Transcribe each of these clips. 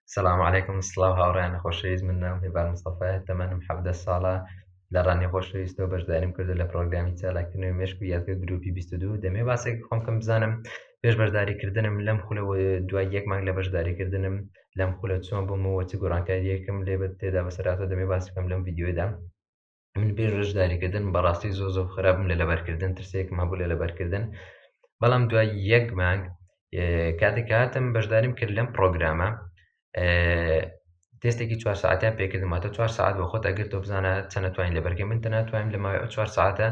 السلام عليكم سڵاو هاوڕێیان خۆشەویست من ناوم هێبار مستەفایە تەمەنم 17 ساڵە لە ڕانی خۆشەویستەوە بەشداریم کردو لە پرۆگرامی چالاکردنەوەی مێشک و یادگەر گروپی 22 دەمێ باسێک خۆم کەم بزانم پێش بەشداریکردنم لەم خولەوە دوای یەک مانگ لە بەشداریکردنم لەم خولە چۆن بوومەوە چ گۆڕانکاریەکەم لێ تێدا بەسەرهاتەوە دەمێ باسی بکەم لەم ڤیدیۆیەدا. من پێش بەشداریکردن بەڕاستی زۆر خراپم لە لەبەرکردن ترسێکم هەبوو لە لەبەرکردن، بەڵام دوای یەک مانگ کاتێک هاتم بەشداریم کرد لەم پرۆگرامە تێستێکی 4 ساعتیان پێکردم، واتە 4 ساعت بە خۆت ئەگەر تۆ بزانە چەند ناتوانین لەبەرکەم من ناتوانم لە ماوەی 4 ساعتە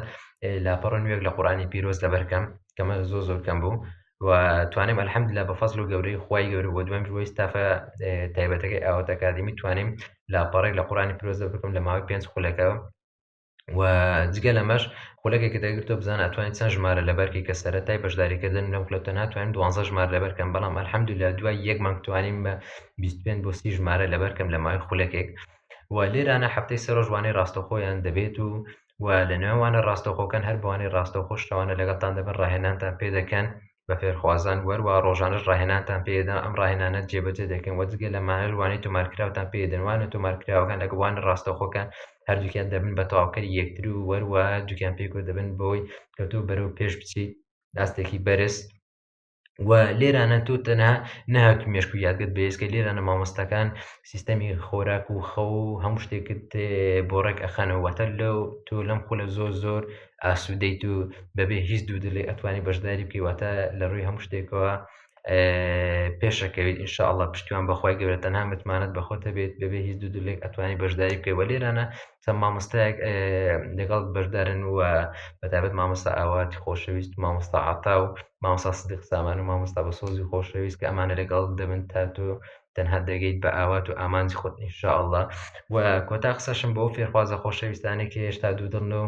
لاپەڕە نوێک لە قورئانی پیرۆز لەبەرکەم کەمە زۆر کەم بوو و توانیم ئەلحەمدوللا بە فەزڵ و گەورەی خوای گەورە بۆ دوایم ژوەی ستافە تایبەتەکەی ئاوات ئەکادمی توانیم لاپەڕێک لە قورئانی پیرۆز لەبەرکەم لە ماوەی 5 خولەکەوە و جگە لەمەش خولەکێکت ئەگەر تۆ بزانە ئەتوانیت چەند ژمارە لەبەرکەی کە سەرەتای بەشداریکردن لەم خولە ناتوانین 12 ژمارە لەبەرکەم، بەڵام ئەلحەمدوللا دوای یەک مانگ توانیم بە 25 بۆ 30 ژمارە لەبەرکەم لە ماوەی خولەکێک و لێرانە هەفتەی سەر ڕۆژ وانەی ڕاستەوخۆیان دەبێت و لە نێوانە ڕاستەوخۆکان هەر بەوانەی ڕاستەوخۆ شتەوانە لەگەڵتان دەبن ڕاهێنانتان پێ دەکەن بە فێرخوازان وەروە ڕۆژانەش ڕاهێنانتان پێدەن ئەم ڕاهێنانە جێبەجێ دەکەن و جگە لەمانە وانەی تۆمارکراوتان پێدەن وانە تۆمارکراوەکان لەگە وانە ڕاستەوخۆکان هەردووکیان دەبن بە تەواوکەری یەکتر و وەروە دووکیان پێکۆ دەبن بەوەی کە تۆ بەرەو پێش بچیت داستێکی بەرز و لێرانە تۆ تەنها نەهاتوو مێشک و یادگەر بێسکە لێرانە مامۆستاکان سیستەمی خۆراک و خەو و هەموو شتێکت بۆ ڕێک ئەخەنەوە واتە لەو تۆ لەم خولە زۆر ئاسوودەیت و بەبێ هیچ دوودڵێ ئەتوانی بەشداری بکەی واتە لە ڕووی هەموو شتێکەوە پێشەکەویت ئینشاءڵڵا پشتیوان بەخوای گەورە تەنها متمانەت بەخۆتە بێت بەبێ هیچ دوودڵێک ئەتوانی بەشداری بکەی و لێرانە چەند مامۆستایەک لەگەڵ بەشدارن و بەتایبەت مامۆستا ئاواتی خۆشەویست و مامۆستا عەتا و مامۆستا سدیق سامان و مامۆستا بەسۆزی خۆشەویست کە ئەمانە لەگەڵ دەبن تا تۆ تەنها دەگەیت بە ئاوات و ئامانجی خۆت ئینشاءڵڵا و کۆتا قسەشم بۆ فێرخوازە خۆشەویستانێک کە هێشتا دوودڵن و